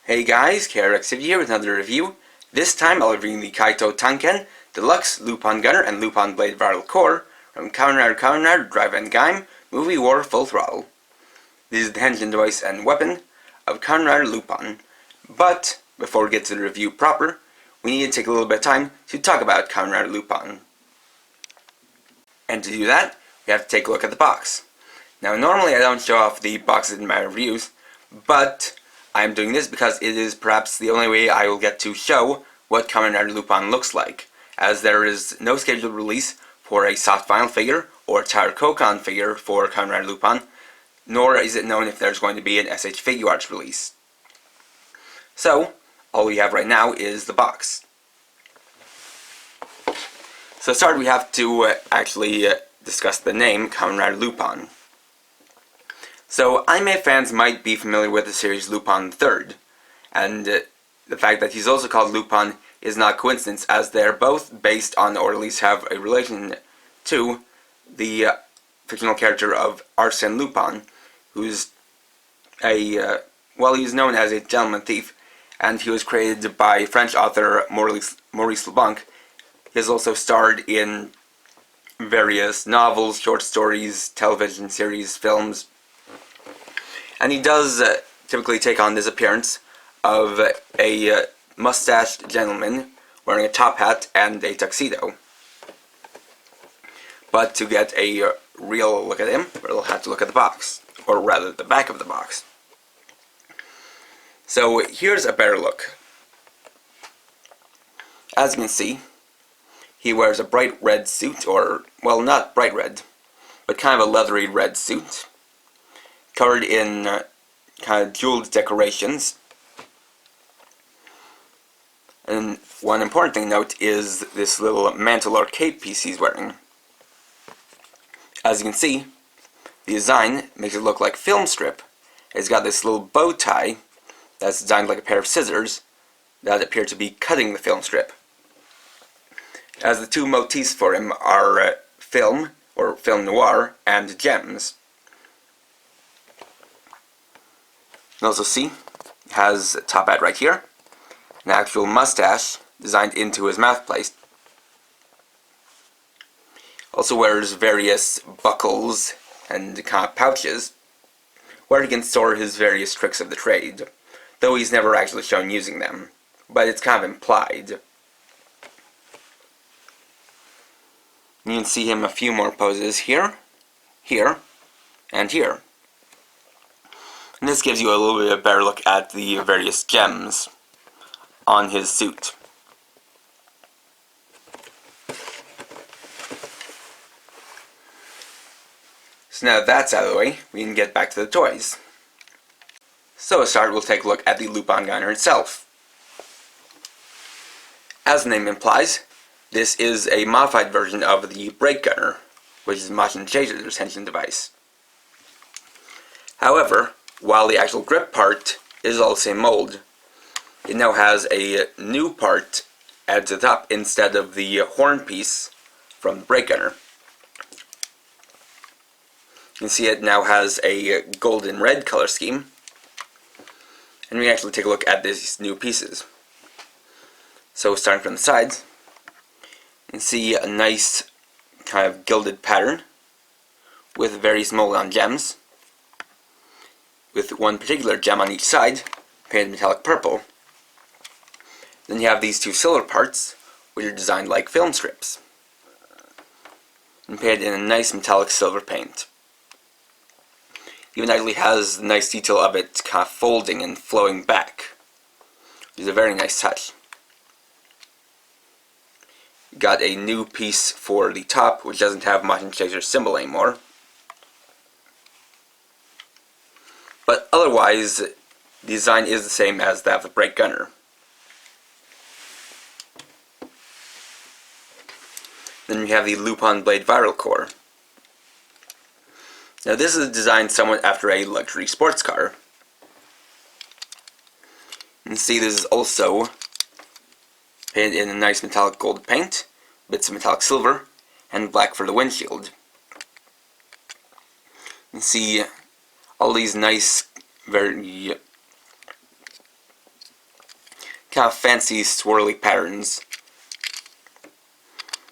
Hey guys, KRXV here with another review. This time I'll be reviewing the Kaitou Tanken Deluxe Lupin Gunner and Lupin Blade Viral Core from Kamen Rider Drive and Gaim Movie War Full Throttle. This is the henshin device and weapon of Kamen Rider Lupin. But before we get to the review proper, we need to take a little bit of time to talk about Kamen Rider Lupin. And to do that, we have to take a look at the box. Now normally I don't show off the boxes in my reviews, but I'm doing this because it is perhaps the only way I will get to show what Kamen Rider Lupin looks like, as there is no scheduled release for a soft vinyl figure or a Tire Kokon figure for Kamen Rider Lupin, nor is it known if there's going to be an SH Figuarts release. So, all we have right now is the box. So to start, we have to actually discuss the name Kamen Rider Lupin. So, anime fans might be familiar with the series Lupin III, and the fact that he's also called Lupin is not coincidence, as they're both based on, or at least have a relation to, the fictional character of Arsène Lupin, who's he's known as a gentleman thief, and he was created by French author Maurice Leblanc. He has also starred in various novels, short stories, television series, films, and he does typically take on this appearance of a mustached gentleman wearing a top hat and a tuxedo. But to get a real look at him, we'll have to look at the box, or rather the back of the box. So here's a better look. As you can see, he wears a bright red suit, or, well, not bright red, but kind of a leathery red suit, covered in kind of jeweled decorations. And one important thing to note is this little mantle or cape piece he's wearing. As you can see, the design makes it look like film strip. It's got this little bow tie that's designed like a pair of scissors that appear to be cutting the film strip. As the two motifs for him are film, or film noir, and gems. You can also see, he has a top hat right here, an actual mustache designed into his mouthpiece. Also wears various buckles and kind of pouches, where he can store his various tricks of the trade, though he's never actually shown using them, but it's kind of implied. You can see him a few more poses here, here, and here. And this gives you a little bit of a better look at the various gems on his suit. So now that that's out of the way, we can get back to the toys. So to start, we'll take a look at the Lupin Gunner itself. As the name implies, this is a modified version of the Brake Gunner, which is Machin Chaser's henshin device. However, while the actual grip part is all the same mold, it now has a new part added to the top instead of the horn piece from the Brake Gunner. You can see it now has a golden red color scheme, and we can actually take a look at these new pieces. So starting from the sides, you can see a nice kind of gilded pattern with various molded-on gems, with one particular gem on each side, painted metallic purple. Then you have these two silver parts, which are designed like film strips, and painted in a nice metallic silver paint. Even actually has the nice detail of it kind of folding and flowing back, which is a very nice touch. Got a new piece for the top, which doesn't have Machin Chaser's symbol anymore. But otherwise, the design is the same as that of the Brake Gunner. Then we have the Lupin Blade Viral Core. Now this is designed somewhat after a luxury sports car. You can see this is also painted in a nice metallic gold paint, bits of metallic silver, and black for the windshield. You can see all these nice, very kind of fancy swirly patterns,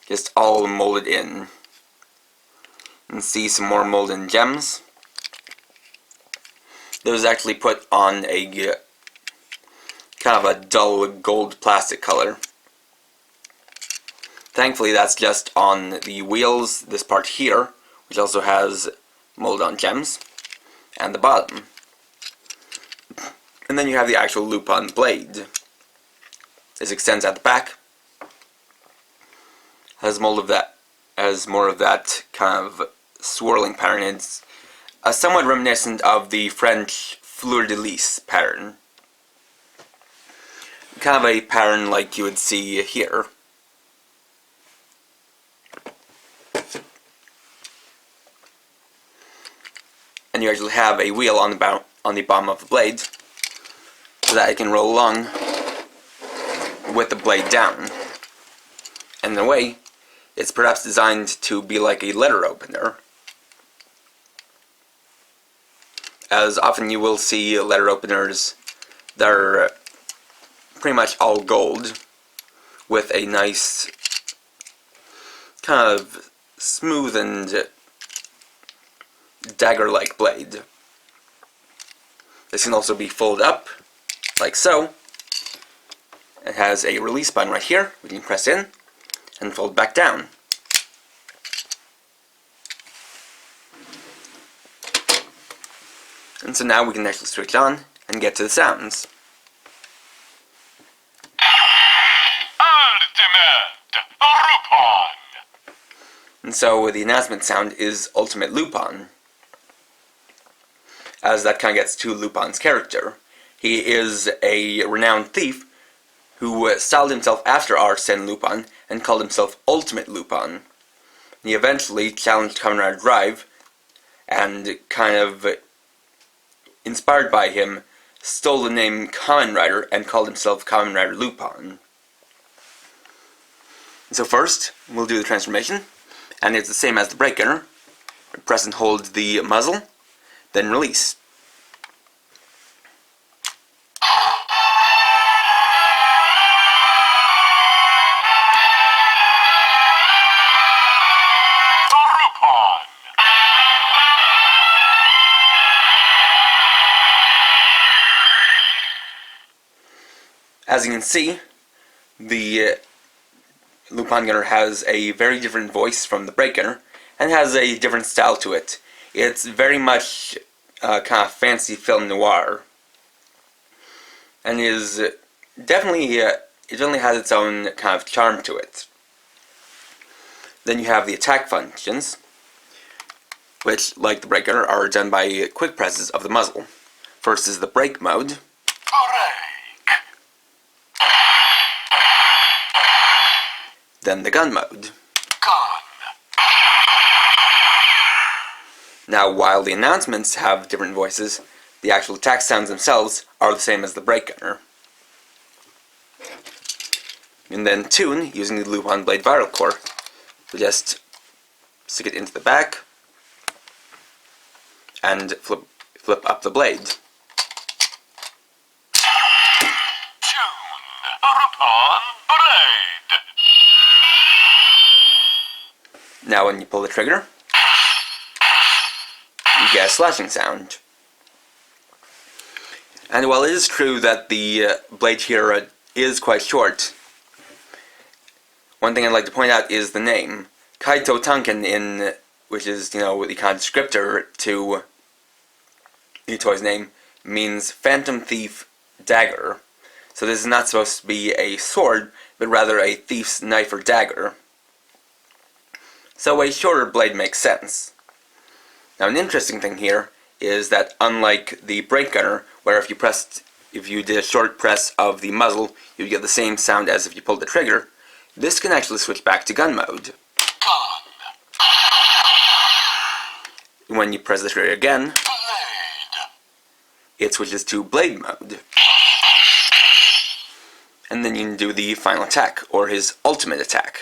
just all molded in. And see some more molded gems. Those actually put on a kind of a dull gold plastic color. Thankfully that's just on the wheels, this part here, which also has molded on gems, and the bottom. And then you have the actual Lupin blade. This extends at the back, has more of that kind of swirling pattern. It's somewhat reminiscent of the French fleur-de-lis pattern. Kind of a pattern like you would see here. And you actually have a wheel on the bottom of the blade, so that it can roll along with the blade down. And in a way, it's perhaps designed to be like a letter opener. As often you will see letter openers that are pretty much all gold, with a nice kind of smooth and dagger-like blade. This can also be folded up, like so. It has a release button right here, we can press in and fold back down. And so now we can actually switch on and get to the sounds. Ultimate Lupin! And so the announcement sound is Ultimate Lupin, as that kind of gets to Lupin's character. He is a renowned thief who styled himself after Arsène Lupin and called himself Ultimate Lupin. He eventually challenged Kamen Rider Drive, and kind of inspired by him, stole the name Kamen Rider and called himself Kamen Rider Lupin. So first, we'll do the transformation, and it's the same as the brake gunner. Press and hold the muzzle, then release. As you can see, the Lupin gunner has a very different voice from the brake gunner, and has a different style to it. It's very much kind of fancy film noir, and is definitely it definitely has its own kind of charm to it. Then you have the attack functions, which, like the brake gunner, are done by quick presses of the muzzle. First is the brake mode. Then the gun mode. Now, while the announcements have different voices, the actual attack sounds themselves are the same as the brake gunner. And then tune using the Lupin blade viral core. So just stick it into the back and flip up the blade. Now when you pull the trigger, you get a slashing sound. And while it is true that the blade here is quite short, one thing I'd like to point out is the name. Kaitou Tanken, which is, the kind of descriptor to the toy's name, means Phantom Thief Dagger. So this is not supposed to be a sword, but rather a thief's knife or dagger. So a shorter blade makes sense. Now an interesting thing here is that unlike the brake gunner, where if you did a short press of the muzzle, you'd get the same sound as if you pulled the trigger, this can actually switch back to gun mode. When you press the trigger again, it switches to blade mode. And then you can do the final attack, or his ultimate attack.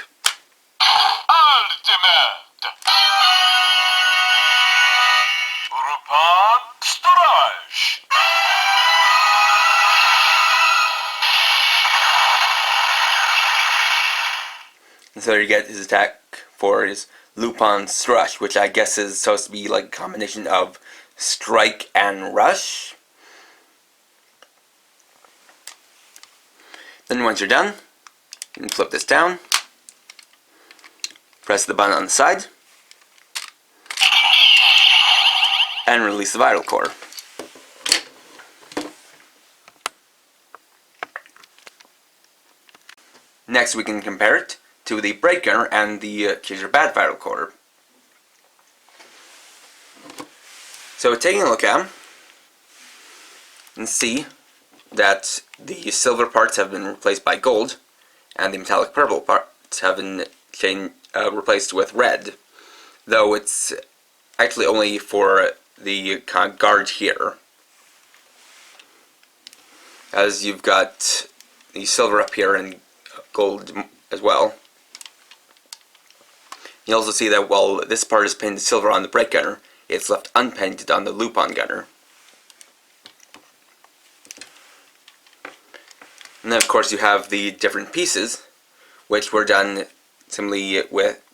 STRUSH! So you get his attack for his Lupin STRUSH, which I guess is supposed to be like a combination of strike and rush. Then once you're done, you can flip this down, press the button on the side, and release the vital core. Next we can compare it to the brake gunner and the Chaser Bat vital core. So taking a look at them, you can see that the silver parts have been replaced by gold, and the metallic purple parts have been replaced with red, though it's actually only for the guard here, as you've got the silver up here and gold as well. You also see that while this part is painted silver on the brake gunner, it's left unpainted on the Lupin gunner. And then of course you have the different pieces, which were done simply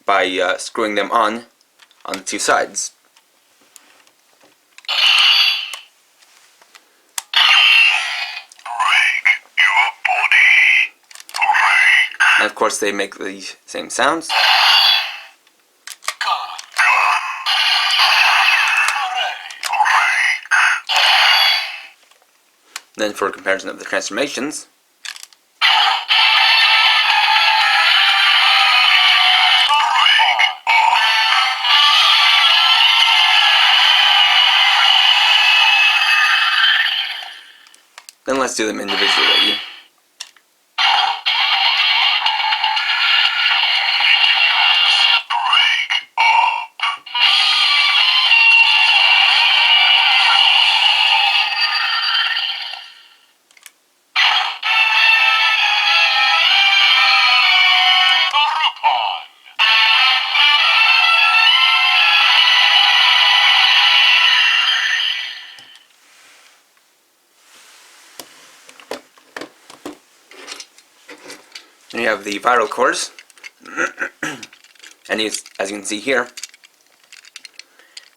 by screwing them on the two sides. And of course they make the same sounds. Then for a comparison of the transformations, then let's do them individually. And you have the viral cores, and as you can see here,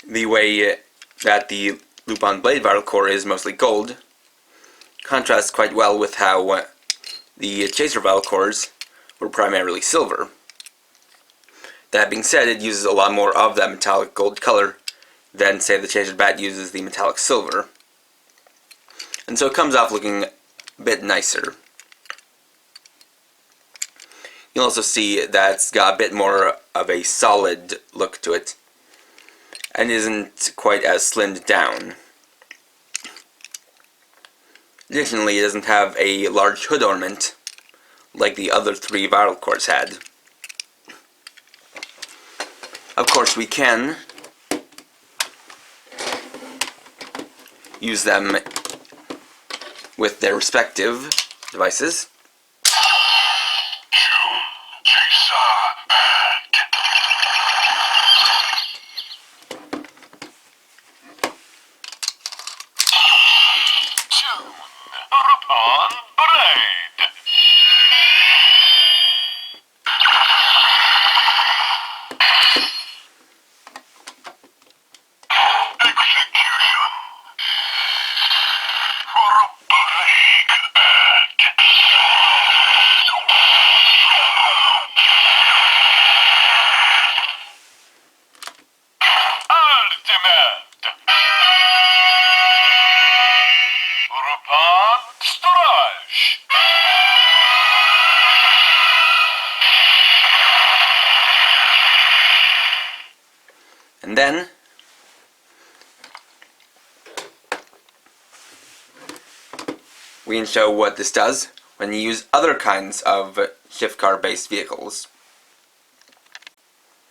the way that the Lupin Blade viral core is mostly gold contrasts quite well with how the Chaser viral cores were primarily silver. That being said, it uses a lot more of that metallic gold color than, say, the Chaser Bat uses the metallic silver. And so it comes off looking a bit nicer. You'll also see that it's got a bit more of a solid look to it, and isn't quite as slimmed down. Additionally, it doesn't have a large hood ornament like the other three viral cores had. Of course, we can use them with their respective devices. And then we can show what this does when you use other kinds of shift car based vehicles.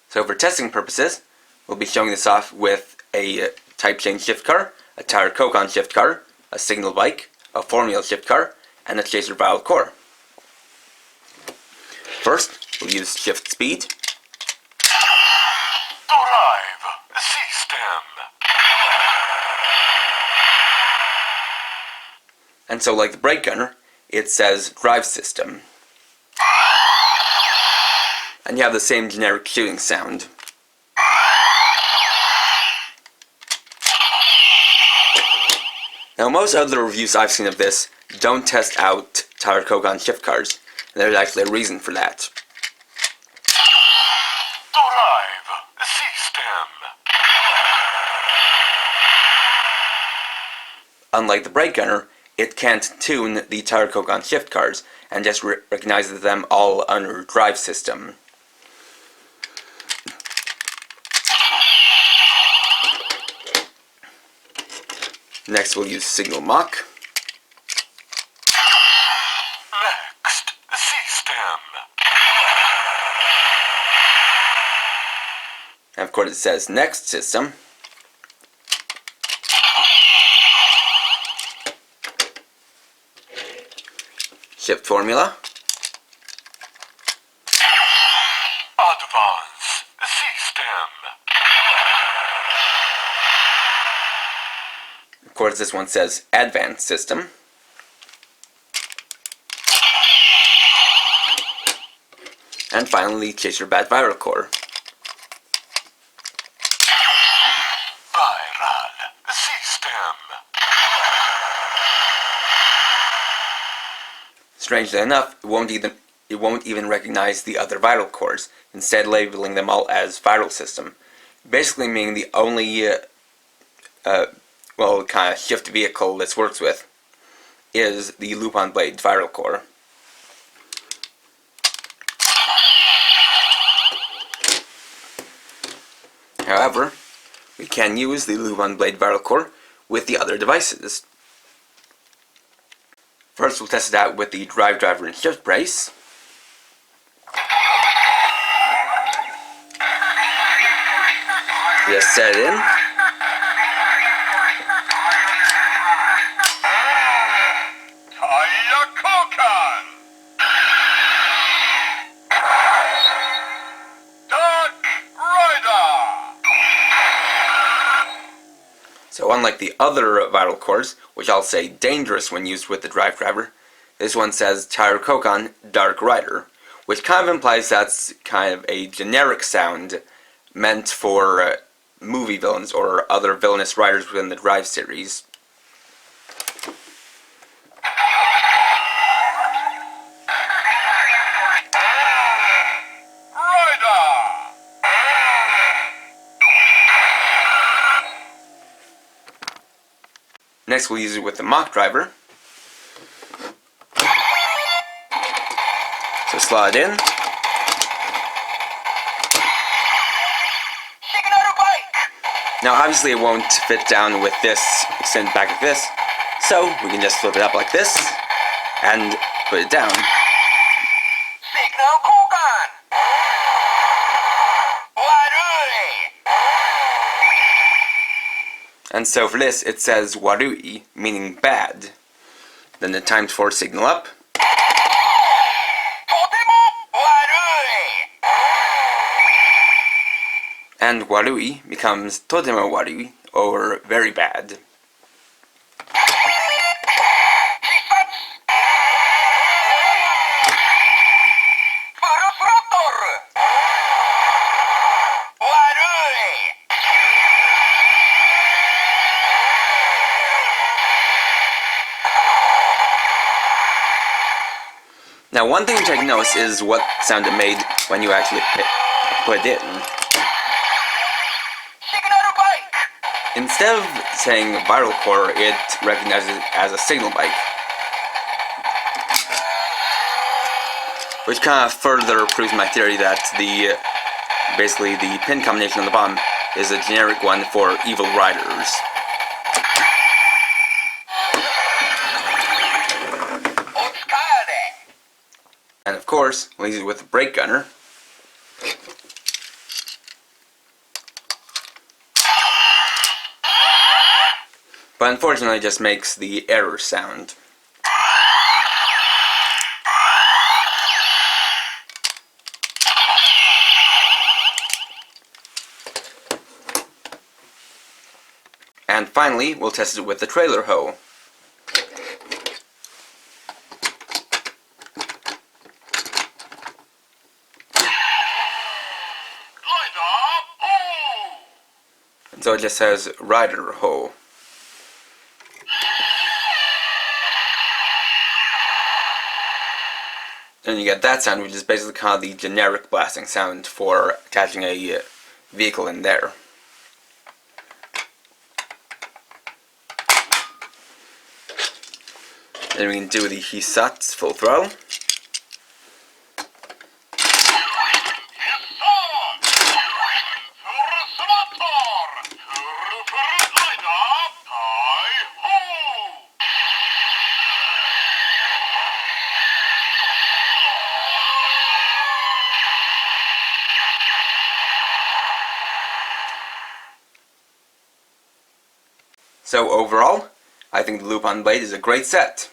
So for testing purposes, we'll be showing this off with a type change shift car, a tire Kokon shift car, a signal bike, a formula shift car, and a Chaser viral core. First, we'll use shift speed. Drive system. And so like the brake gunner, it says drive system. and you have the same generic shooting sound. Now, most other reviews I've seen of this don't test out Tire Kogan shift cars, and there's actually a reason for that. Drive system. Unlike the brake gunner, it can't tune the Tire Kogan shift cars and just recognizes them all under drive system. Next we'll use signal Mach. Next system. And of course it says next system. Shift formula. Advance system. Of course this one says advanced system. And finally, Chaser Bat Viral Core. Viral system. Strangely enough, it won't even recognize the other viral cores, instead labeling them all as viral system. Basically meaning the only kind of shift vehicle this works with is the Lupin Blade viral core. However, we can use the Lupin Blade viral core with the other devices. First we'll test it out with the drive driver and shift brace. Just set it in. So unlike the other viral cores, which I'll say dangerous when used with the drive driver, this one says Tire Kogan Dark Rider, which kind of implies that's kind of a generic sound meant for movie villains or other villainous riders within the Drive series. Next we'll use it with the Mach driver. So slide in. Now obviously it won't fit down with this extended back like this, so we can just flip it up like this and put it down. And so for this, it says warui, meaning bad. Then the times 4 signal up. And warui becomes totemo warui, or very bad. Now one thing to take notice is what sound it made when you actually put it in. Instead of saying viral core, it recognizes it as a signal bike, which kind of further proves my theory that basically the pin combination on the bottom is a generic one for evil riders. And of course, we'll use it with the brake gunner. But unfortunately it just makes the error sound. And finally, we'll test it with the trailer hoe. So it just says Rider Ho. And you get that sound, which is basically kind of the generic blasting sound for attaching a vehicle in there. Then we can do the Hisats full throttle. So overall, I think the Lupin blade is a great set.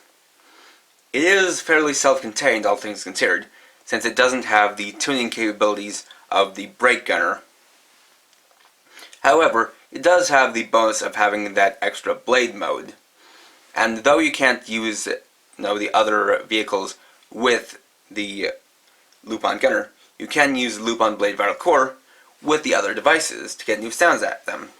It is fairly self-contained, all things considered, since it doesn't have the tuning capabilities of the brake gunner. However, it does have the bonus of having that extra blade mode. And though you can't use the other vehicles with the Lupin gunner, you can use the Lupin blade vital core with the other devices to get new sounds at them.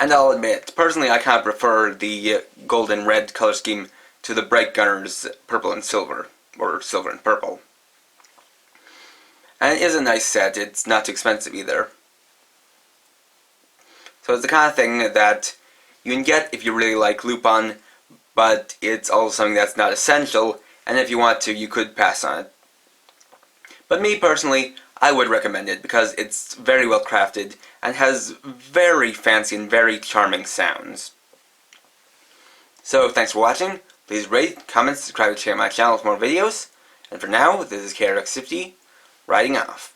And I'll admit, personally I kind of prefer the gold and red color scheme to the brake gunner's purple and silver, or silver and purple. And it is a nice set, it's not too expensive either. So it's the kind of thing that you can get if you really like Lupin, but it's also something that's not essential, and if you want to, you could pass on it. But me personally, I would recommend it because it's very well crafted and has very fancy and very charming sounds. So thanks for watching. Please rate, comment, subscribe, and share my channel for more videos. And for now, this is KRX50, writing off.